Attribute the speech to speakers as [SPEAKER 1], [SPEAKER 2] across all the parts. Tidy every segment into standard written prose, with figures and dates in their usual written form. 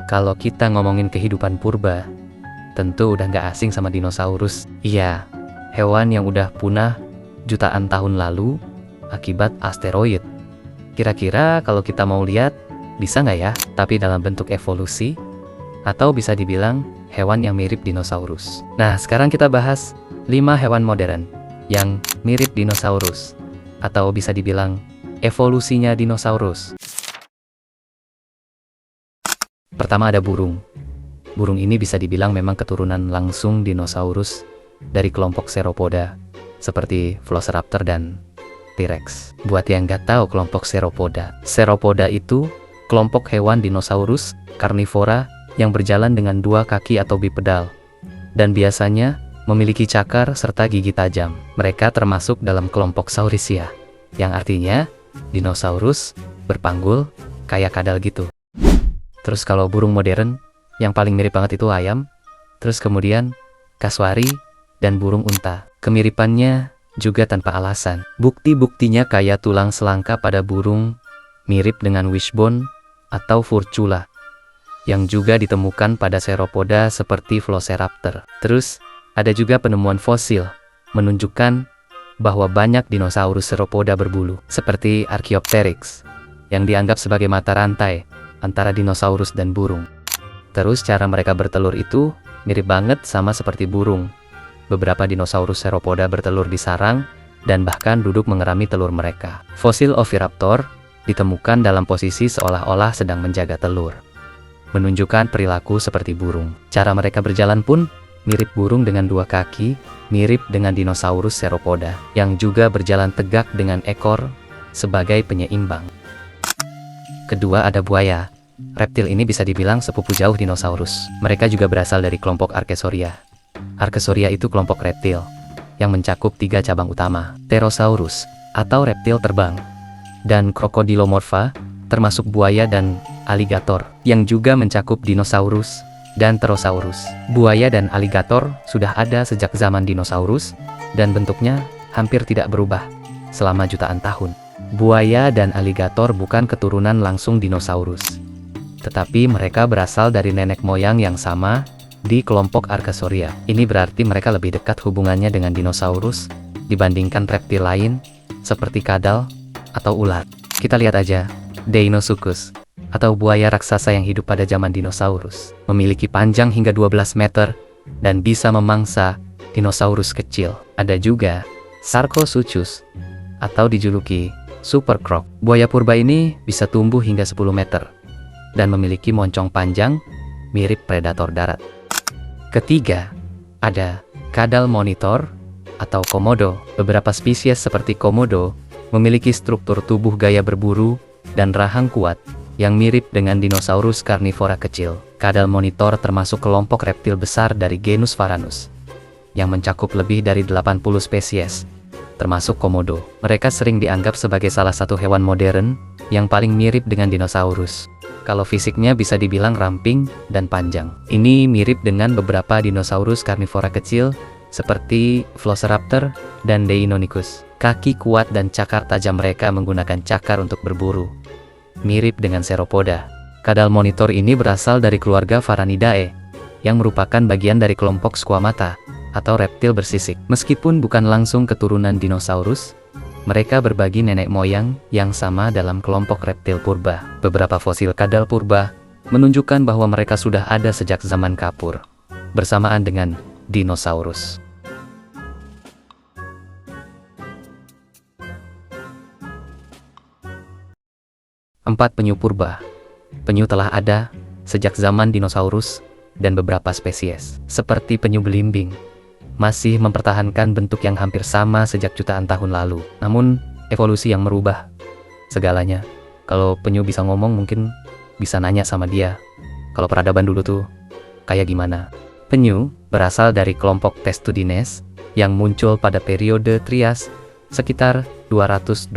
[SPEAKER 1] Kalau kita ngomongin kehidupan purba, tentu udah nggak asing sama dinosaurus. Iya, hewan yang udah punah jutaan tahun lalu akibat asteroid. Kira-kira kalau kita mau lihat, bisa nggak ya? Tapi dalam bentuk evolusi, atau bisa dibilang hewan yang mirip dinosaurus. Nah, sekarang kita bahas 5 hewan modern yang mirip dinosaurus, atau bisa dibilang evolusinya dinosaurus. Pertama ada burung. Burung ini bisa dibilang memang keturunan langsung dinosaurus dari kelompok Sauropoda, seperti Velociraptor dan T-Rex. Buat yang nggak tahu kelompok Sauropoda itu kelompok hewan dinosaurus karnivora yang berjalan dengan 2 kaki atau bipedal, dan biasanya memiliki cakar serta gigi tajam. Mereka termasuk dalam kelompok Saurisia, yang artinya dinosaurus berpanggul kayak kadal gitu. Terus kalau burung modern, yang paling mirip banget itu ayam, terus kemudian kasuari, dan burung unta. Kemiripannya juga tanpa alasan. Bukti-buktinya kayak tulang selangka pada burung, mirip dengan wishbone atau furcula, yang juga ditemukan pada Sauropoda seperti Velociraptor. Terus, ada juga penemuan fosil, menunjukkan bahwa banyak dinosaurus Sauropoda berbulu, seperti Archaeopteryx, yang dianggap sebagai mata rantai antara dinosaurus dan burung. Terus cara mereka bertelur itu mirip banget sama seperti burung. Beberapa dinosaurus Sauropoda bertelur di sarang dan bahkan duduk mengerami telur mereka. Fosil Oviraptor ditemukan dalam posisi seolah-olah sedang menjaga telur, menunjukkan perilaku seperti burung. Cara mereka berjalan pun mirip burung dengan 2 kaki, mirip dengan dinosaurus Sauropoda, yang juga berjalan tegak dengan ekor sebagai penyeimbang. Kedua ada buaya. Reptil ini bisa dibilang sepupu jauh dinosaurus. Mereka juga berasal dari kelompok Archosaurida. Archosaurida itu kelompok reptil yang mencakup 3 cabang utama: Pterosaurus atau reptil terbang, dan Crocodilomorpha termasuk buaya dan aligator, yang juga mencakup dinosaurus dan pterosaurus. Buaya dan aligator sudah ada sejak zaman dinosaurus dan bentuknya hampir tidak berubah selama jutaan tahun. Buaya dan aligator bukan keturunan langsung dinosaurus, tetapi mereka berasal dari nenek moyang yang sama di kelompok Archosaurida. Ini berarti mereka lebih dekat hubungannya dengan dinosaurus dibandingkan reptil lain seperti kadal atau ular. Kita lihat aja, Deinosuchus atau buaya raksasa yang hidup pada zaman dinosaurus, memiliki panjang hingga 12 meter dan bisa memangsa dinosaurus kecil. Ada juga Sarcosuchus atau dijuluki Super Croc. Buaya purba ini bisa tumbuh hingga 10 meter dan memiliki moncong panjang mirip predator darat. Ketiga, ada kadal monitor atau komodo. Beberapa spesies seperti komodo memiliki struktur tubuh gaya berburu dan rahang kuat yang mirip dengan dinosaurus karnivora kecil. Kadal monitor termasuk kelompok reptil besar dari genus Varanus, yang mencakup lebih dari 80 spesies, termasuk komodo. Mereka sering dianggap sebagai salah satu hewan modern yang paling mirip dengan dinosaurus. Kalau fisiknya bisa dibilang ramping dan panjang. Ini mirip dengan beberapa dinosaurus karnivora kecil seperti Velociraptor dan Deinonychus. Kaki kuat dan cakar tajam mereka menggunakan cakar untuk berburu, mirip dengan Sauropoda. Kadal monitor ini berasal dari keluarga Varanidae, yang merupakan bagian dari kelompok Squamata atau reptil bersisik. Meskipun bukan langsung keturunan dinosaurus, mereka berbagi nenek moyang yang sama dalam kelompok reptil purba. Beberapa fosil kadal purba menunjukkan bahwa mereka sudah ada sejak zaman kapur, bersamaan dengan dinosaurus. Empat, penyu purba. Penyu telah ada sejak zaman dinosaurus dan beberapa spesies, seperti penyu belimbing, masih mempertahankan bentuk yang hampir sama sejak jutaan tahun lalu. Namun, evolusi yang merubah segalanya. Kalau penyu bisa ngomong, mungkin bisa nanya sama dia, kalau peradaban dulu tuh kayak gimana. Penyu berasal dari kelompok Testudines yang muncul pada periode Trias sekitar 220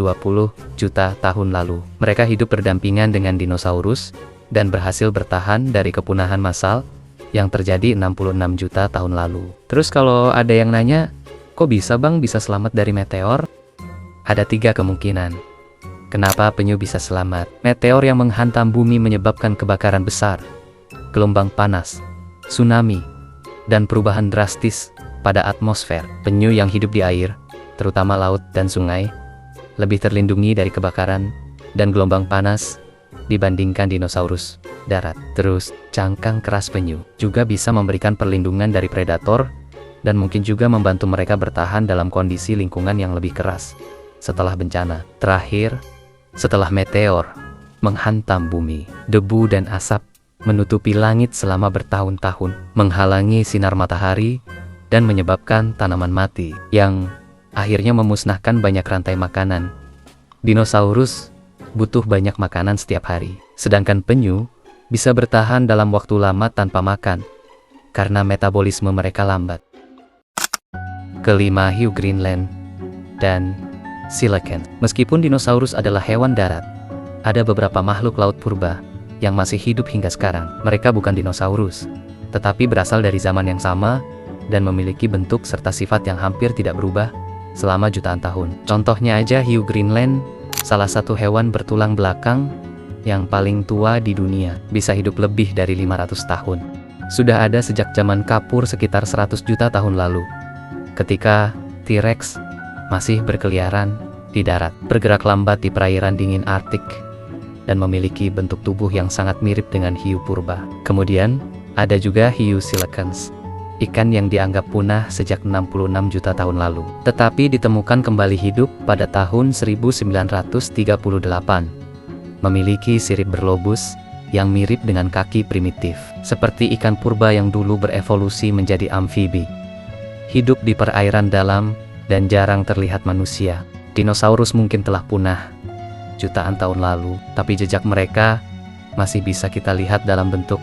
[SPEAKER 1] juta tahun lalu. Mereka hidup berdampingan dengan dinosaurus dan berhasil bertahan dari kepunahan massal yang terjadi 66 juta tahun lalu. Terus kalau ada yang nanya, kok bisa bang bisa selamat dari meteor? Ada 3 kemungkinan. Kenapa penyu bisa selamat? Meteor yang menghantam bumi menyebabkan kebakaran besar gelombang panas, tsunami, dan perubahan drastis pada atmosfer. Penyu yang hidup di air, terutama laut dan sungai, lebih terlindungi dari kebakaran dan gelombang panas dibandingkan dinosaurus darat. Terus, cangkang keras penyu juga bisa memberikan perlindungan dari predator dan mungkin juga membantu mereka bertahan dalam kondisi lingkungan yang lebih keras setelah bencana. Terakhir, setelah meteor menghantam bumi, debu dan asap menutupi langit selama bertahun-tahun, menghalangi sinar matahari dan menyebabkan tanaman mati, yang akhirnya memusnahkan banyak rantai makanan. Dinosaurus butuh banyak makanan setiap hari, sedangkan penyu bisa bertahan dalam waktu lama tanpa makan, karena metabolisme mereka lambat. Kelima, hiu Greenland dan coelacanth. Meskipun dinosaurus adalah hewan darat, ada beberapa makhluk laut purba yang masih hidup hingga sekarang. Mereka bukan dinosaurus, tetapi berasal dari zaman yang sama dan memiliki bentuk serta sifat yang hampir tidak berubah selama jutaan tahun. Contohnya aja hiu Greenland, salah satu hewan bertulang belakang yang paling tua di dunia, bisa hidup lebih dari 500 tahun. Sudah ada sejak zaman kapur sekitar 100 juta tahun lalu, ketika T-Rex masih berkeliaran di darat, bergerak lambat di perairan dingin Arktik, dan memiliki bentuk tubuh yang sangat mirip dengan hiu purba. Kemudian, ada juga hiu coelacanth, ikan yang dianggap punah sejak 66 juta tahun lalu, tetapi ditemukan kembali hidup pada tahun 1938. Memiliki sirip berlobus yang mirip dengan kaki primitif, seperti ikan purba yang dulu berevolusi menjadi amfibi. Hidup di perairan dalam dan jarang terlihat manusia. Dinosaurus mungkin telah punah jutaan tahun lalu, tapi jejak mereka masih bisa kita lihat dalam bentuk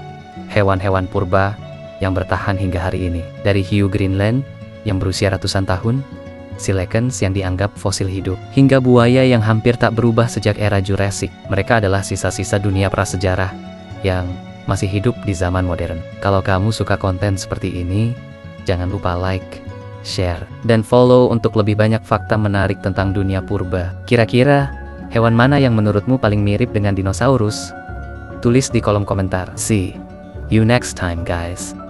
[SPEAKER 1] hewan-hewan purba yang bertahan hingga hari ini. Dari hiu Greenland yang berusia ratusan tahun, coelacanth yang dianggap fosil hidup, hingga buaya yang hampir tak berubah sejak era Jurassic. Mereka adalah sisa-sisa dunia prasejarah yang masih hidup di zaman modern. Kalau kamu suka konten seperti ini, jangan lupa like, share, dan follow untuk lebih banyak fakta menarik tentang dunia purba. Kira-kira, hewan mana yang menurutmu paling mirip dengan dinosaurus? Tulis di kolom komentar. See you next time, guys.